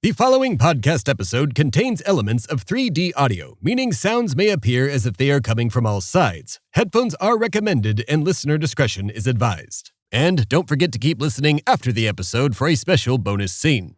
The following podcast episode contains elements of 3D audio, meaning sounds may appear as if they are coming from all sides. Headphones are recommended and listener discretion is advised. And don't forget to keep listening after the episode for a special bonus scene.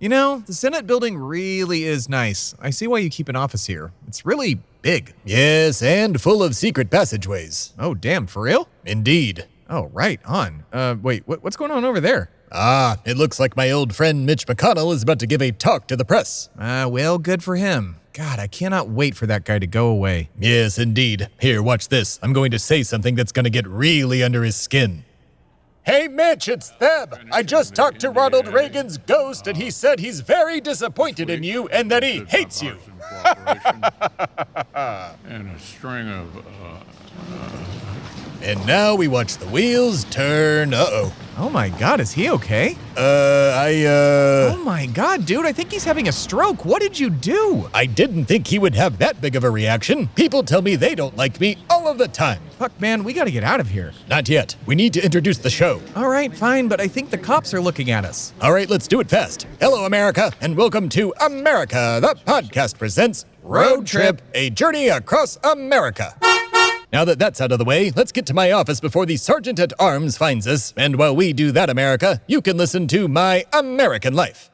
You know, the Senate building really is nice. I see why you keep an office here. It's really big. Yes, and full of secret passageways. Oh, damn, for real? Indeed. Oh, right on. Wait, what's going on over there? It looks like my old friend Mitch McConnell is about to give a talk to the press. Well, good for him. God, I cannot wait for that guy to go away. Yes, indeed. Here, watch this. I'm going to say something that's going to get really under his skin. Hey, Mitch, it's Theb. I just talked to Ronald Reagan's ghost, and he said he's very disappointed in you and that he hates you. And a string of, And now we watch the wheels turn. Uh-oh. Oh my God, is he okay? Oh my God, dude, I think he's having a stroke. What did you do? I didn't think he would have that big of a reaction. People tell me they don't like me all of the time. Fuck, man, we gotta get out of here. Not yet. We need to introduce the show. All right, fine, but I think the cops are looking at us. All right, let's do it fast. Hello, America, and welcome to America, the podcast presents Road Trip, a journey across America. Now that that's out of the way, let's get to my office before the Sergeant at Arms finds us. And while we do that, America, you can listen to My American Life.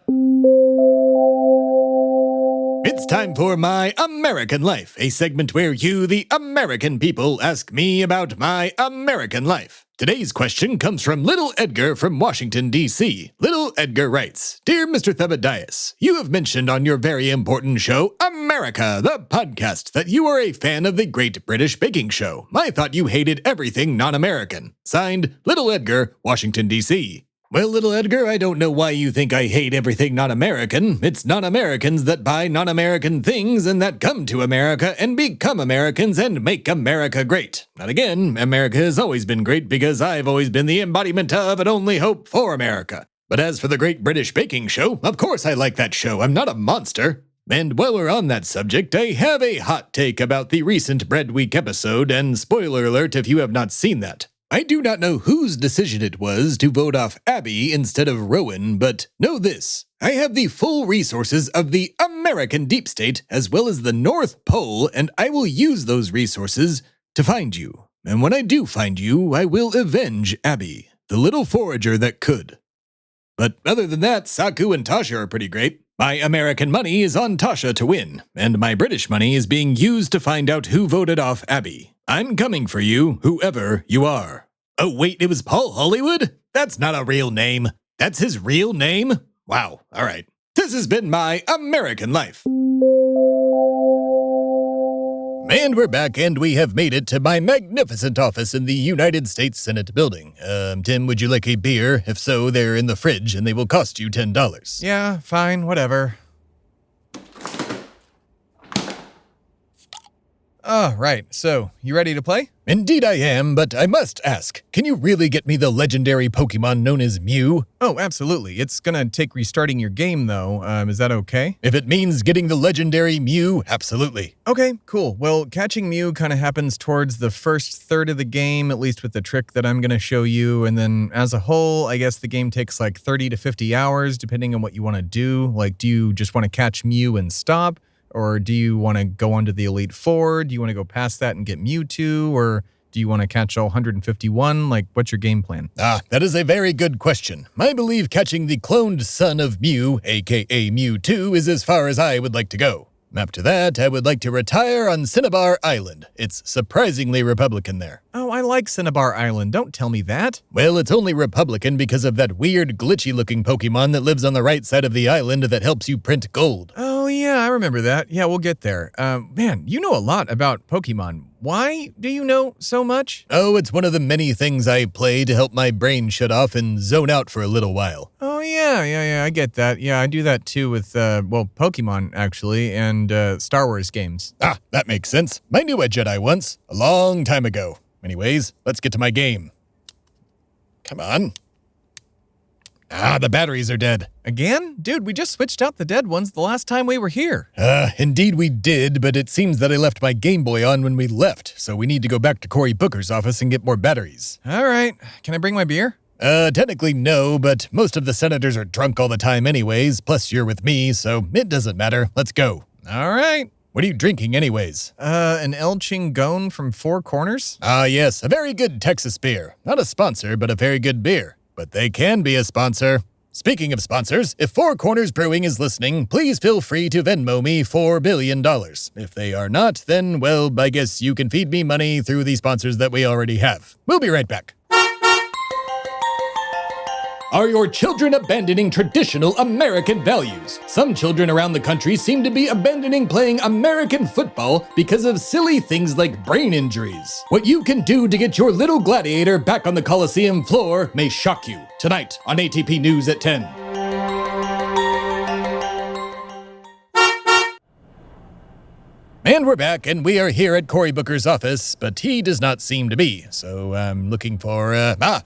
It's time for My American Life, a segment where you, the American people, ask me about my American life. Today's question comes from Little Edgar from Washington, D.C. Little Edgar writes, Dear Mr. Thebadias, you have mentioned on your very important show, America, the podcast, that you are a fan of the Great British Baking Show. I thought you hated everything non-American. Signed, Little Edgar, Washington, D.C. Well, Little Edgar, I don't know why you think I hate everything non-American. It's non-Americans that buy non-American things and that come to America and become Americans and make America great. And again, America has always been great because I've always been the embodiment of and only hope for America. But as for the Great British Baking Show, of course I like that show. I'm not a monster. And while we're on that subject, I have a hot take about the recent Bread Week episode, and spoiler alert if you have not seen that. I do not know whose decision it was to vote off Abby instead of Rowan, but know this. I have the full resources of the American deep state as well as the North Pole, and I will use those resources to find you. And when I do find you, I will avenge Abby, the little forager that could. But other than that, Saku and Tasha are pretty great. My American money is on Tasha to win, and my British money is being used to find out who voted off Abby. I'm coming for you, whoever you are. Oh, wait, it was Paul Hollywood? That's not a real name. That's his real name? Wow, all right. This has been My American Life. And we're back, and we have made it to my magnificent office in the United States Senate building. Tim, would you like a beer? If so, they're in the fridge, and they will cost you $10. Yeah, fine, whatever. Oh, right. So, you ready to play? Indeed I am, but I must ask, can you really get me the legendary Pokemon known as Mew? Oh, absolutely. It's gonna take restarting your game, though. Is that okay? If it means getting the legendary Mew, absolutely. Okay, cool. Well, catching Mew kind of happens towards the first third of the game, at least with the trick that I'm gonna show you, and then as a whole, I guess the game takes like 30 to 50 hours, depending on what you want to do. Like, do you just want to catch Mew and stop? Or do you want to go on to the Elite Four? Do you want to go past that and get Mewtwo? Or do you want to catch all 151? Like, what's your game plan? That is a very good question. I believe catching the cloned son of Mew, aka Mewtwo, is as far as I would like to go. After that, I would like to retire on Cinnabar Island. It's surprisingly Republican there. Oh, I like Cinnabar Island. Don't tell me that. Well, it's only Republican because of that weird glitchy-looking Pokemon that lives on the right side of the island that helps you print gold. Oh, yeah, I remember that. Yeah, we'll get there. Man, you know a lot about Pokemon. Why do you know so much? Oh, it's one of the many things I play to help my brain shut off and zone out for a little while. Oh, yeah, I get that. Yeah, I do that too with, Pokemon, actually, and Star Wars games. That makes sense. I knew a Jedi once, a long time ago. Anyways, let's get to my game. Come on. The batteries are dead. Again? Dude, we just switched out the dead ones the last time we were here. Indeed we did, but it seems that I left my Gameboy on when we left, so we need to go back to Cory Booker's office and get more batteries. All right. Can I bring my beer? Technically no, but most of the senators are drunk all the time anyways, plus you're with me, so it doesn't matter. Let's go. All right. What are you drinking anyways? An El Chingon from Four Corners? Ah, yes, a very good Texas beer. Not a sponsor, but a very good beer. But they can be a sponsor. Speaking of sponsors, if Four Corners Brewing is listening, please feel free to Venmo me $4 billion. If they are not, then, well, I guess you can feed me money through the sponsors that we already have. We'll be right back. Are your children abandoning traditional American values? Some children around the country seem to be abandoning playing American football because of silly things like brain injuries. What you can do to get your little gladiator back on the Coliseum floor may shock you. Tonight on ATP News at 10. And we're back, and we are here at Cory Booker's office, but he does not seem to be. So I'm looking for,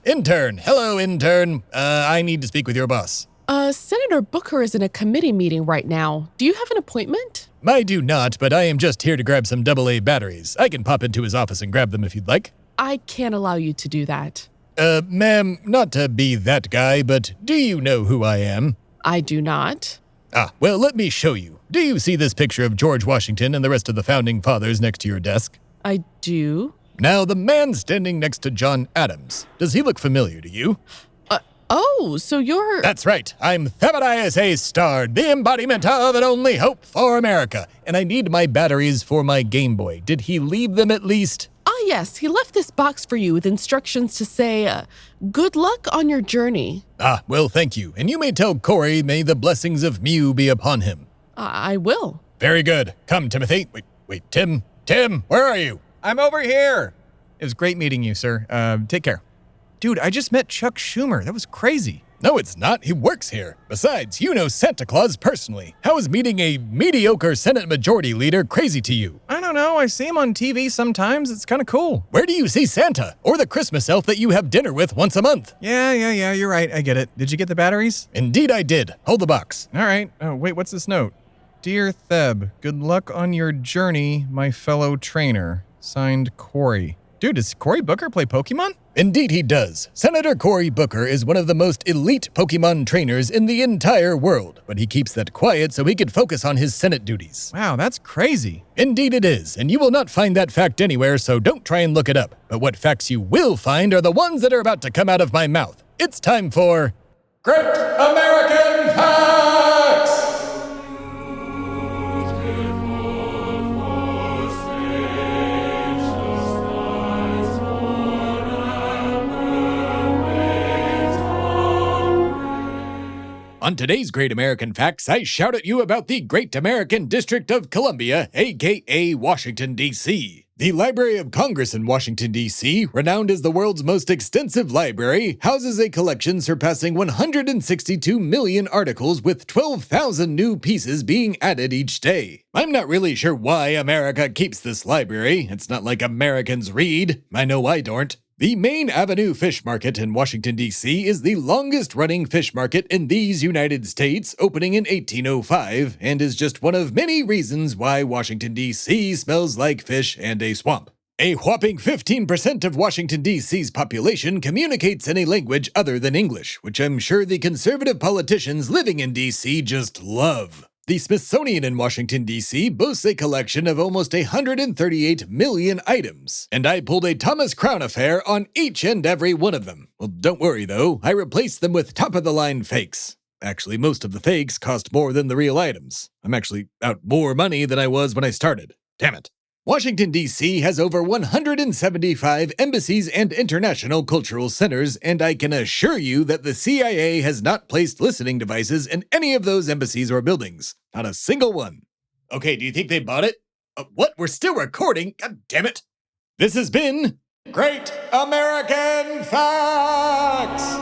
intern. Hello, intern. I need to speak with your boss. Senator Booker is in a committee meeting right now. Do you have an appointment? I do not, but I am just here to grab some AA batteries. I can pop into his office and grab them if you'd like. I can't allow you to do that. Ma'am, not to be that guy, but do you know who I am? I do not. Ah, well, let me show you. Do you see this picture of George Washington and the rest of the founding fathers next to your desk? I do. Now, the man standing next to John Adams, does he look familiar to you? So you're... That's right. I'm Thebadias A. Stard, the embodiment of an only hope for America. And I need my batteries for my Gameboy. Did he leave them at least? Yes, he left this box for you with instructions to say, good luck on your journey. Ah, well, thank you. And you may tell Cory, may the blessings of Mew be upon him. I will. Very good. Come, Timothy. Wait, Tim. Tim, where are you? I'm over here. It was great meeting you, sir. Take care. Dude, I just met Chuck Schumer. That was crazy. No, it's not. He works here. Besides, you know Santa Claus personally. How is meeting a mediocre Senate Majority Leader crazy to you? I don't know. I see him on TV sometimes. It's kind of cool. Where do you see Santa? Or the Christmas elf that you have dinner with once a month? Yeah, you're right. I get it. Did you get the batteries? Indeed I did. Hold the box. All right. Oh, wait, what's this note? Dear Theb, good luck on your journey, my fellow trainer. Signed, Cory. Dude, does Cory Booker play Pokemon? Indeed he does. Senator Cory Booker is one of the most elite Pokemon trainers in the entire world, but he keeps that quiet so he can focus on his Senate duties. Wow, that's crazy. Indeed it is, and you will not find that fact anywhere, so don't try and look it up. But what facts you will find are the ones that are about to come out of my mouth. It's time for Great American Facts! On today's Great American Facts, I shout at you about the Great American District of Columbia, aka Washington, D.C. The Library of Congress in Washington, D.C., renowned as the world's most extensive library, houses a collection surpassing 162 million articles with 12,000 new pieces being added each day. I'm not really sure why America keeps this library. It's not like Americans read. I know I don't. The Main Avenue Fish Market in Washington, D.C. is the longest-running fish market in these United States, opening in 1805, and is just one of many reasons why Washington, D.C. smells like fish and a swamp. A whopping 15% of Washington, D.C.'s population communicates in a language other than English, which I'm sure the conservative politicians living in D.C. just love. The Smithsonian in Washington, D.C. boasts a collection of almost 138 million items, and I pulled a Thomas Crown affair on each and every one of them. Well, don't worry though, I replaced them with top-of-the-line fakes. Actually, most of the fakes cost more than the real items. I'm actually out more money than I was when I started. Damn it. Washington, D.C. has over 175 embassies and international cultural centers, and I can assure you that the CIA has not placed listening devices in any of those embassies or buildings. Not a single one. Okay, do you think they bought it? What? We're still recording? God damn it. This has been Great American Facts!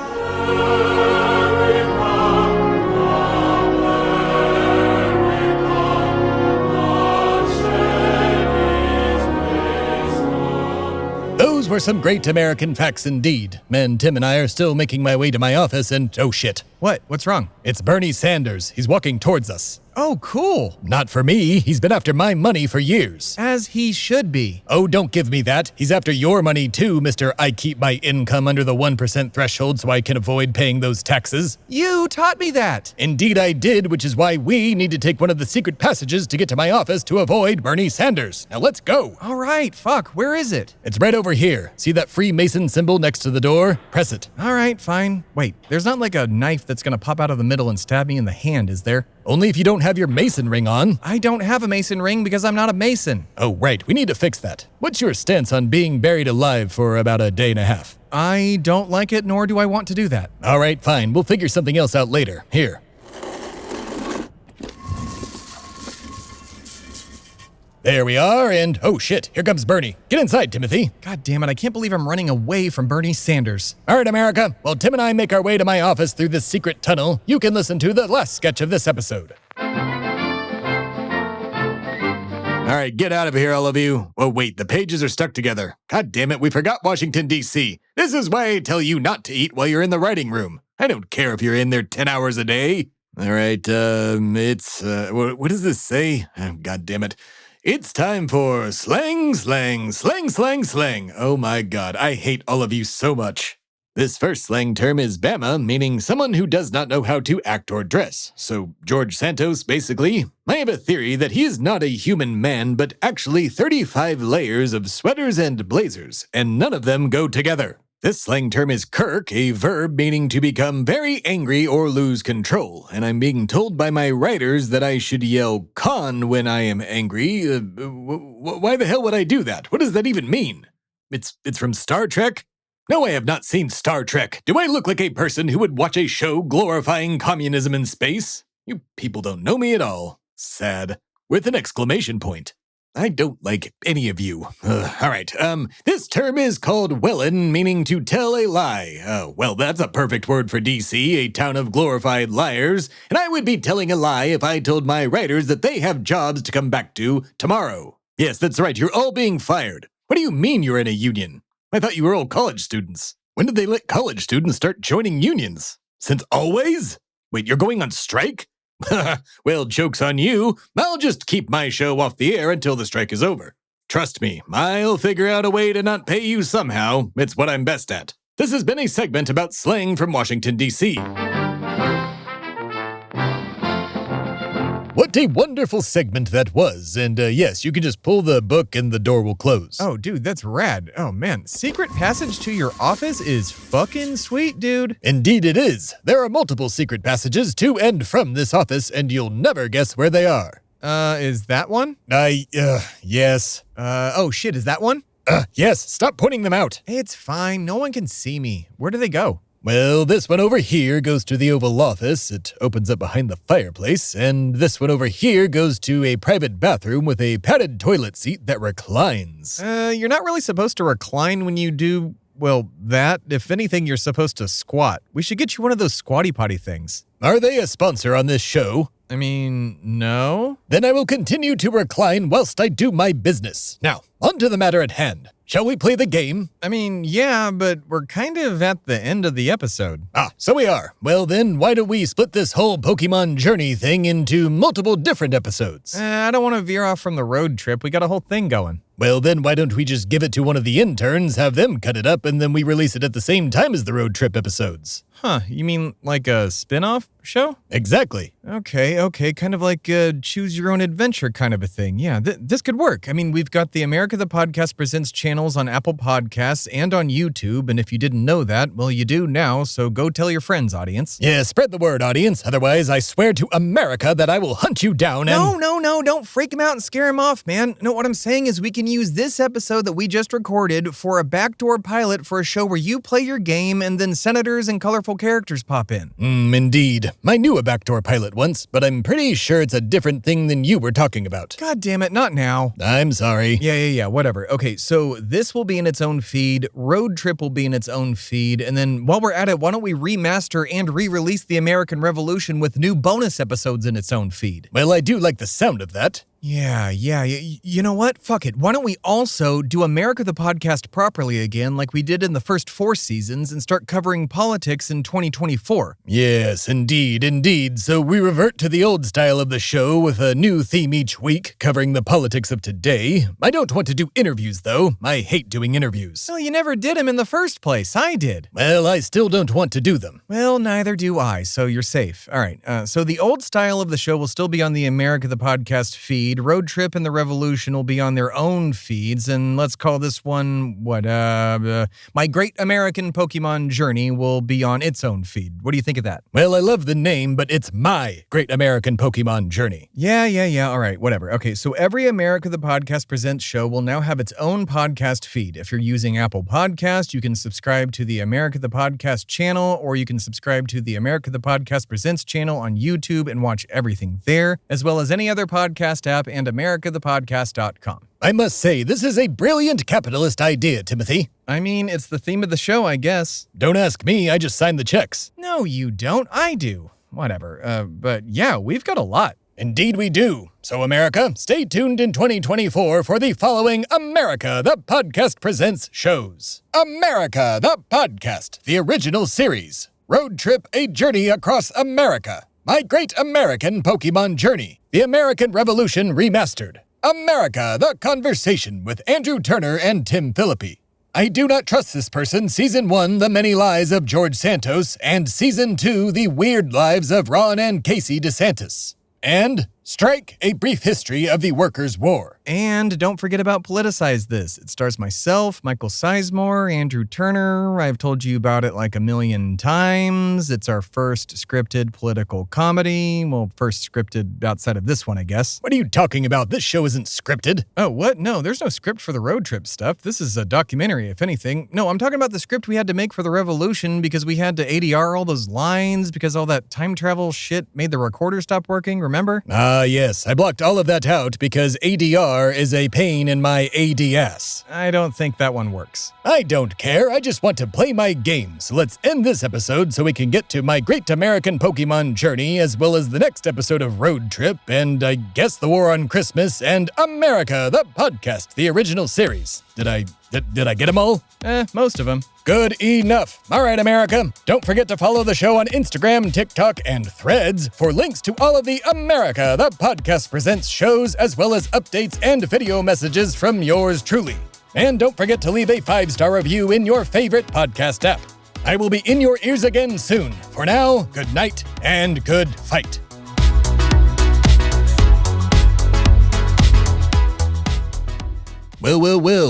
were some great American facts indeed. And Tim and I are still making my way to my office and, oh shit, What? What's wrong? It's Bernie Sanders. He's walking towards us. Oh, cool. Not for me. He's been after my money for years. As he should be. Oh, don't give me that. He's after your money too, Mr. I keep my income under the 1% threshold so I can avoid paying those taxes. You taught me that. Indeed I did, which is why we need to take one of the secret passages to get to my office to avoid Bernie Sanders. Now let's go. All right, fuck. Where is it? It's right over here. See that Freemason symbol next to the door? Press it. All right, fine. Wait, there's not like a knife that's gonna pop out of the middle and stab me in the hand, is there? Only if you don't have your Mason ring on. I don't have a Mason ring because I'm not a Mason. Oh, right. We need to fix that. What's your stance on being buried alive for about a day and a half? I don't like it, nor do I want to do that. All right, fine. We'll figure something else out later. Here. There we are, and oh shit, here comes Bernie. Get inside, Timothy. God damn it, I can't believe I'm running away from Bernie Sanders. All right, America. While Tim and I make our way to my office through this secret tunnel, you can listen to the last sketch of this episode. All right, get out of here, all of you. Oh, wait, the pages are stuck together. God damn it, we forgot Washington, D.C. This is why I tell you not to eat while you're in the writing room. I don't care if you're in there 10 hours a day. All right, what does this say? Oh, God damn it. It's time for slang, slang, slang, slang, slang. Oh my God, I hate all of you so much. This first slang term is Bama, meaning someone who does not know how to act or dress. So, George Santos, basically. I have a theory that he is not a human man, but actually 35 layers of sweaters and blazers, and none of them go together. This slang term is kirk, a verb meaning to become very angry or lose control, and I'm being told by my writers that I should yell con when I am angry. Why the hell would I do that? What does that even mean? It's from Star Trek? No, I have not seen Star Trek. Do I look like a person who would watch a show glorifying communism in space? You people don't know me at all. Sad. With an exclamation point. I don't like any of you. All right, this term is called wellin', meaning to tell a lie. Oh, well, that's a perfect word for D.C., a town of glorified liars, and I would be telling a lie if I told my writers that they have jobs to come back to tomorrow. Yes, that's right, you're all being fired. What do you mean you're in a union? I thought you were all college students. When did they let college students start joining unions? Since always? Wait, you're going on strike? Well, joke's on you. I'll just keep my show off the air until the strike is over. Trust me, I'll figure out a way to not pay you somehow. It's what I'm best at. This has been a segment about slang from Washington, D.C. What a wonderful segment that was. And yes, you can just pull the book and the door will close. Oh, dude, that's rad. Oh, man. Secret passage to your office is fucking sweet, dude. Indeed it is. There are multiple secret passages to and from this office, and you'll never guess where they are. Is that one? Yes. Oh, shit, is that one? Yes. Stop pointing them out. It's fine. No one can see me. Where do they go? Well, this one over here goes to the Oval Office. It opens up behind the fireplace. And this one over here goes to a private bathroom with a padded toilet seat that reclines. You're not really supposed to recline when you do, well, that. If anything, you're supposed to squat. We should get you one of those squatty potty things. Are they a sponsor on this show? I mean, no. Then I will continue to recline whilst I do my business. Now, on to the matter at hand. Shall we play the game? I mean, yeah, but we're kind of at the end of the episode. So we are. Well then, why don't we split this whole Pokemon journey thing into multiple different episodes? I don't want to veer off from the road trip. We got a whole thing going. Well then, why don't we just give it to one of the interns, have them cut it up, and then we release it at the same time as the road trip episodes? Huh, you mean like a spin-off show? Exactly. Okay, kind of like a choose-your-own-adventure kind of a thing. Yeah, this could work. I mean, we've got the America the Podcast Presents channels on Apple Podcasts and on YouTube, and if you didn't know that, well, you do now, so go tell your friends, audience. Yeah, spread the word, audience. Otherwise, I swear to America that I will hunt you down and— No, don't freak him out and scare him off, man. No, what I'm saying is we can use this episode that we just recorded for a backdoor pilot for a show where you play your game and then senators and colorful characters pop in. Indeed. I knew a backdoor pilot once, but I'm pretty sure it's a different thing than you were talking about. God damn it, not now. I'm sorry. Yeah, whatever. Okay, so this will be in its own feed, Road Trip will be in its own feed, and then while we're at it, why don't we remaster and re-release the American Revolution with new bonus episodes in its own feed? Well, I do like the sound of that. Yeah. You know what? Fuck it. Why don't we also do America the Podcast properly again like we did in the first 4 seasons and start covering politics in 2024? Yes, indeed. So we revert to the old style of the show with a new theme each week covering the politics of today. I don't want to do interviews, though. I hate doing interviews. Well, you never did them in the first place. I did. Well, I still don't want to do them. Well, neither do I, so you're safe. All right, so the old style of the show will still be on the America the Podcast feed. Road Trip and The Revolution will be on their own feeds, and let's call this one, My Great American Pokemon Journey will be on its own feed. What do you think of that? Well, I love the name, but it's My Great American Pokemon Journey. Yeah, all right, whatever. Okay, so every America the Podcast Presents show will now have its own podcast feed. If you're using Apple Podcast, you can subscribe to the America the Podcast channel, or you can subscribe to the America the Podcast Presents channel on YouTube and watch everything there, as well as any other podcast app and americathepodcast.com. I must say, this is a brilliant capitalist idea, Timothy. I mean, it's the theme of the show, I guess. Don't ask me, I just signed the checks. No, you don't. I do. Whatever. But yeah, we've got a lot. Indeed we do. So America, stay tuned in 2024 for the following America the Podcast Presents shows. America the Podcast, the original series. Road Trip, a Journey Across America. My Great American Pokemon Journey. The American Revolution Remastered. America the Conversation with Andrew Turner and Tim Phillippe. I Do Not Trust This Person, Season 1, The Many Lies of George Santos, and Season 2, The Weird Lives of Ron and Casey DeSantis. And Strike, A Brief History of the Workers' War. And don't forget about Politicize This. It stars myself, Michael Sizemore, Andrew Turner. I've told you about it like a million times. It's our first scripted political comedy. Well, first scripted outside of this one, I guess. What are you talking about? This show isn't scripted. Oh, what? No, there's no script for the road trip stuff. This is a documentary, if anything. No, I'm talking about the script we had to make for the Revolution because we had to ADR all those lines because all that time travel shit made the recorder stop working, remember? Yes. I blocked all of that out because ADR is a pain in my ADS. I don't think that one works. I don't care. I just want to play my game. So let's end this episode so we can get to My Great American Pokemon Journey, as well as the next episode of Road Trip, and I guess The War on Christmas, and America, the podcast, the original series. Did I get them all? Most of them. Good enough. All right, America. Don't forget to follow the show on Instagram, TikTok, and Threads for links to all of the America the Podcast Presents shows, as well as updates and video messages from yours truly. And don't forget to leave a 5-star review in your favorite podcast app. I will be in your ears again soon. For now, good night and good fight. Well,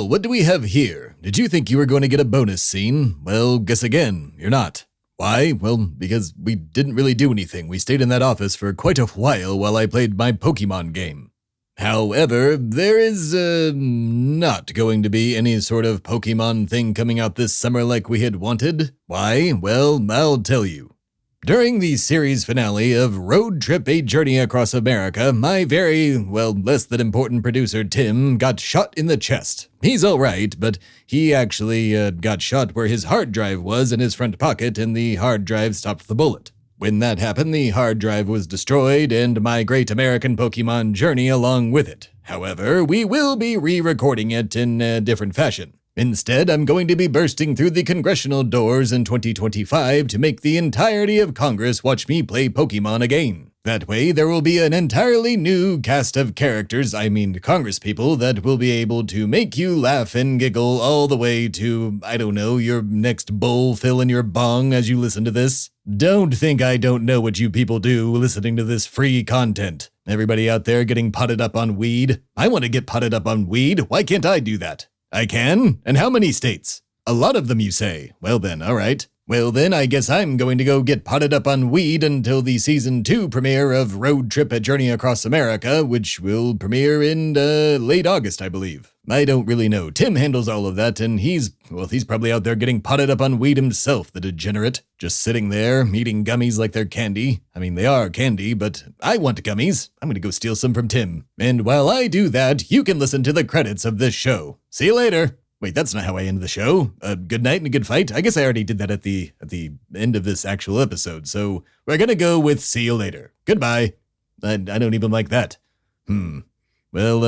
what do we have here? Did you think you were going to get a bonus scene? Well, guess again, you're not. Why? Well, because we didn't really do anything. We stayed in that office for quite a while I played my Pokemon game. However, there is, not going to be any sort of Pokemon thing coming out this summer like we had wanted. Why? Well, I'll tell you. During the series finale of Road Trip, A Journey Across America, my very, less than important producer Tim got shot in the chest. He's alright, but he actually got shot where his hard drive was in his front pocket, and the hard drive stopped the bullet. When that happened, the hard drive was destroyed, and My Great American Pokemon Journey along with it. However, we will be re-recording it in a different fashion. Instead, I'm going to be bursting through the congressional doors in 2025 to make the entirety of Congress watch me play Pokemon again. That way, there will be an entirely new cast of characters, congresspeople, that will be able to make you laugh and giggle all the way to, your next bowl fill in your bong as you listen to this. Don't think I don't know what you people do listening to this free content. Everybody out there getting potted up on weed? I want to get potted up on weed. Why can't I do that? I can? And how many states? A lot of them, you say. Well then, all right. Well then, I guess I'm going to go get potted up on weed until the Season 2 premiere of Road Trip, A Journey Across America, which will premiere in late August, I believe. I don't really know. Tim handles all of that, and he's probably out there getting potted up on weed himself, the degenerate. Just sitting there, eating gummies like they're candy. I mean, they are candy, but I want gummies. I'm gonna go steal some from Tim. And while I do that, you can listen to the credits of this show. See you later. Wait, that's not how I end the show. Good night and a good fight. I guess I already did that at the end of this actual episode, so we're gonna go with see you later. Goodbye. I don't even like that. Well,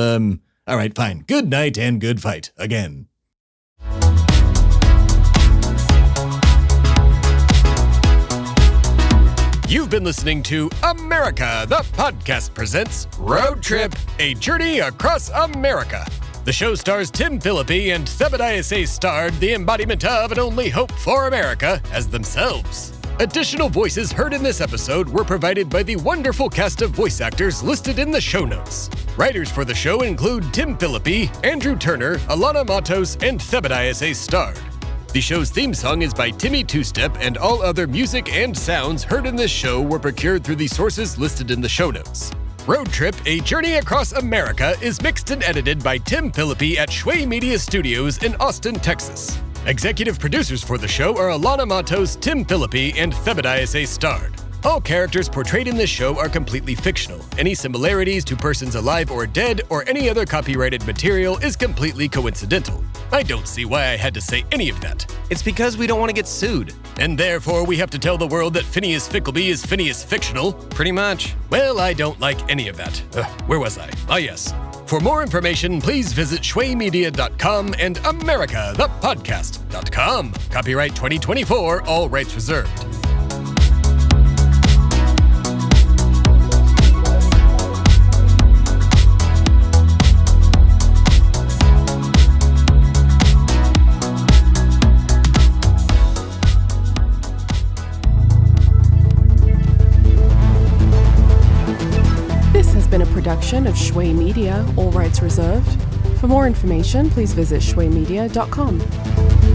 all right, fine. Good night and good fight again. You've been listening to America, the podcast presents Road Trip, a journey across America. The show stars Tim Phillippe and Theb and starred the embodiment of and only hope for America as themselves. Additional voices heard in this episode were provided by the wonderful cast of voice actors listed in the show notes. Writers for the show include Tim Phillippe, Andrew Turner, Alana Matos, and Theb and starred. The show's theme song is by Timmy Two Step, and all other music and sounds heard in this show were procured through the sources listed in the show notes. Road Trip, a journey across America is mixed and edited by Tim Phillippe at Shway Media Studios in Austin, Texas. Executive producers for the show are Alana Matos, Tim Phillippe, and Theb and starred. All characters portrayed in this show are completely fictional. Any similarities to persons alive or dead or any other copyrighted material is completely coincidental. I don't see why I had to say any of that. It's because we don't want to get sued. And therefore we have to tell the world that Phineas Fickleby is Phineas fictional? Pretty much. Well, I don't like any of that. Where was I? Ah, yes. For more information, please visit shwaymedia.com and americathepodcast.com. Copyright 2024, all rights reserved. Been a production of Shway Media, all rights reserved. For more information, please visit shwaymedia.com.